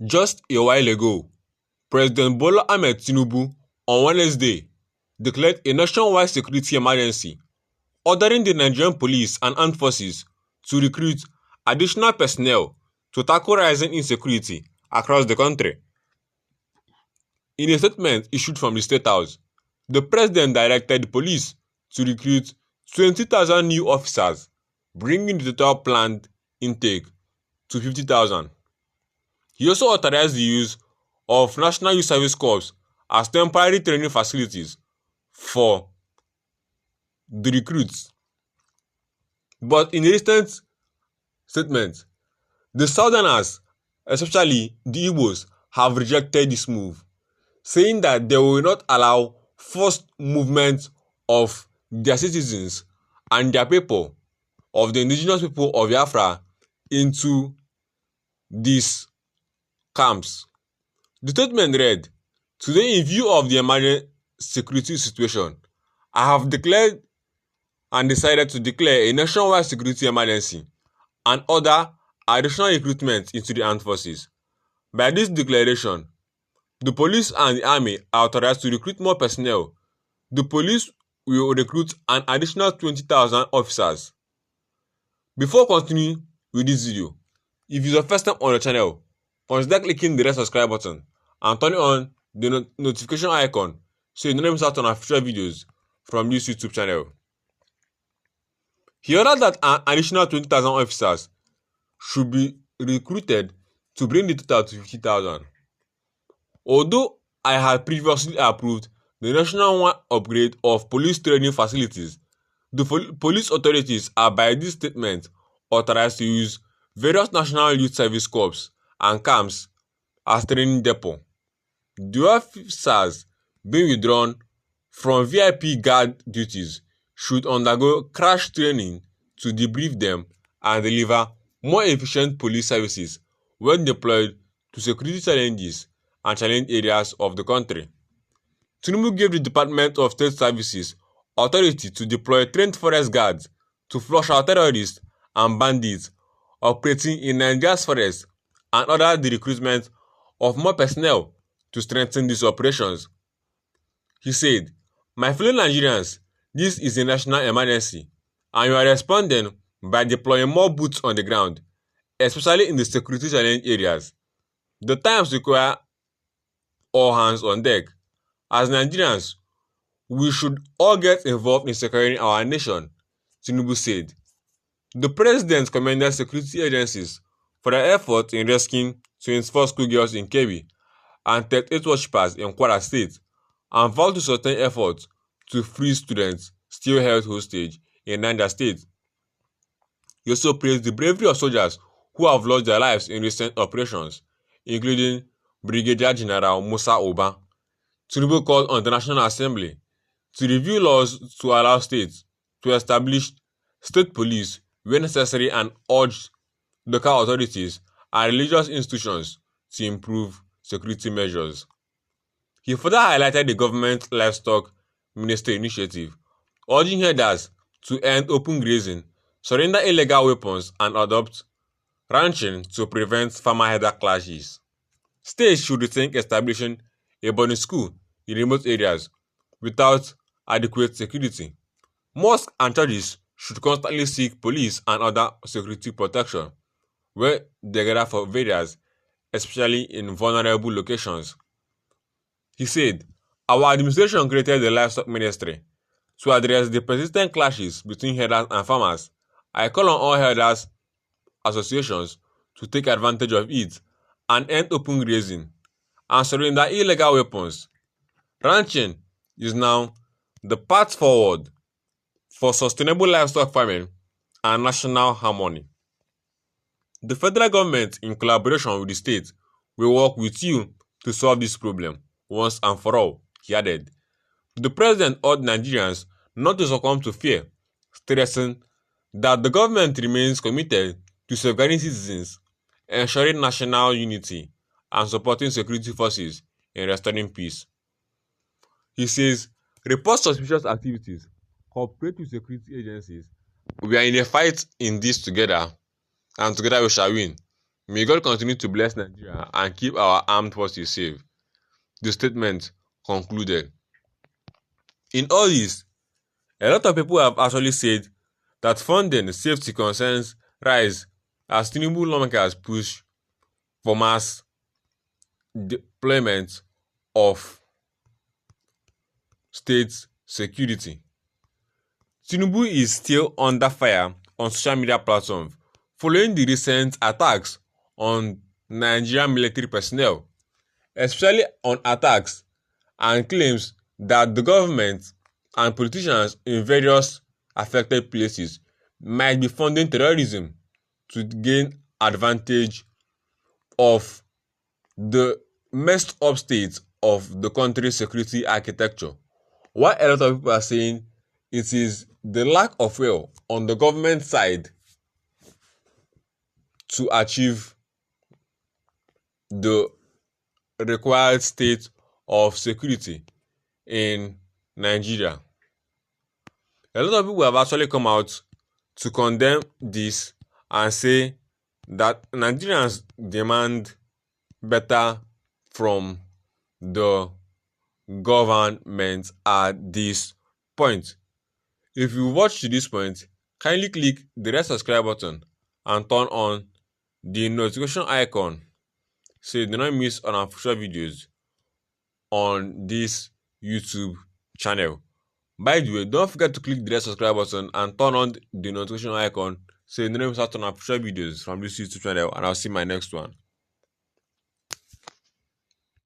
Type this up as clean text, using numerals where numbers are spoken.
Just a while ago, President Bola Ahmed Tinubu on Wednesday declared a nationwide security emergency, ordering the Nigerian police and armed forces to recruit additional personnel to tackle rising insecurity across the country. In a statement issued from the State House, the president directed the police to recruit 20,000 new officers, bringing the total planned intake to 50,000. He also authorized the use of National Youth Service Corps as temporary training facilities for the recruits. But in a recent statement, the Southerners, especially the Igbos, have rejected this move, saying that they will not allow forced movement of their citizens and their people, of the indigenous people of Biafra, into these camps. The statement read, "Today, in view of the emerging security situation, I have declared and decided to declare a nationwide security emergency and order additional recruitment into the armed forces. By this declaration, the police and the army are authorized to recruit more personnel. The police will recruit an additional 20,000 officers." Before continuing with this video, if it's your first time on the channel, consider clicking the red subscribe button and turning on the notification icon so you don't miss out on our future videos from this YouTube channel. He ordered that an additional 20,000 officers should be recruited to bring the total to 50,000. Although I had previously approved the national upgrade of police training facilities, the police authorities are by this statement authorized to use various National Youth Service Corps and camps as training depot. The officers being withdrawn from VIP guard duties should undergo crash training to debrief them and deliver more efficient police services when deployed to security challenges and challenge areas of the country. Tinubu gave the Department of State Services authority to deploy trained forest guards to flush out terrorists and bandits operating in Nigeria's forests and ordered the recruitment of more personnel to strengthen these operations. He said, "My fellow Nigerians, this is a national emergency and you are responding by deploying more boots on the ground, especially in the security challenge areas. The times require all hands on deck. As Nigerians, we should all get involved in securing our nation," Tinubu said. The president commended security agencies for their effort in rescuing 24 schoolgirls in Kebbi and 38 worshippers in Kwara State, and vowed to sustain efforts to free students still held hostage in Niger State. He also praised the bravery of soldiers who have lost their lives in recent operations, including Brigadier General Musa Oba. Tinubu called on the National Assembly to review laws to allow states to establish state police where necessary and urged local authorities and religious institutions to improve security measures. He further highlighted the government livestock ministry initiative, urging herders to end open grazing, surrender illegal weapons, and adopt ranching to prevent farmer-herder clashes. States should rethink establishing a boarding school in remote areas without adequate security. Mosques and churches should constantly seek police and other security protection where they gather for various, especially in vulnerable locations. He said, "Our administration created the livestock ministry to address the persistent clashes between herders and farmers. I call on all herders associations to take advantage of it and end open grazing and surrender illegal weapons. Ranching is now the path forward for sustainable livestock farming and national harmony. The federal government, in collaboration with the state, will work with you to solve this problem once and for all," he added. The president urged Nigerians not to succumb to fear, stressing that the government remains committed to safeguarding citizens, ensuring national unity, and supporting security forces in restoring peace. He says, "Report suspicious activities, cooperate with security agencies. We are in a fight in this together, and together we shall win. May God continue to bless Nigeria and keep our armed forces safe, the statement concluded. In all this, a lot of people have actually said that funding safety concerns rise as Tinubu lawmakers push for mass deployment of state security. Tinubu is still under fire on social media platforms following the recent attacks on Nigerian military personnel, especially on attacks and claims that the government and politicians in various affected places might be funding terrorism to gain advantage of the messed up state of the country's security architecture. While a lot of people are saying it is the lack of will on the government side to achieve the required state of security in Nigeria. A lot of people have actually come out to condemn this and say that Nigerians demand better from the government at this point. If you watch to this point, kindly click the red subscribe button and turn on the notification icon so you do not miss on our future videos on this YouTube channel. By the way, don't forget to click the red subscribe button and turn on the notification icon so you do not miss out on our future videos from this YouTube channel, and I'll see you in my next one.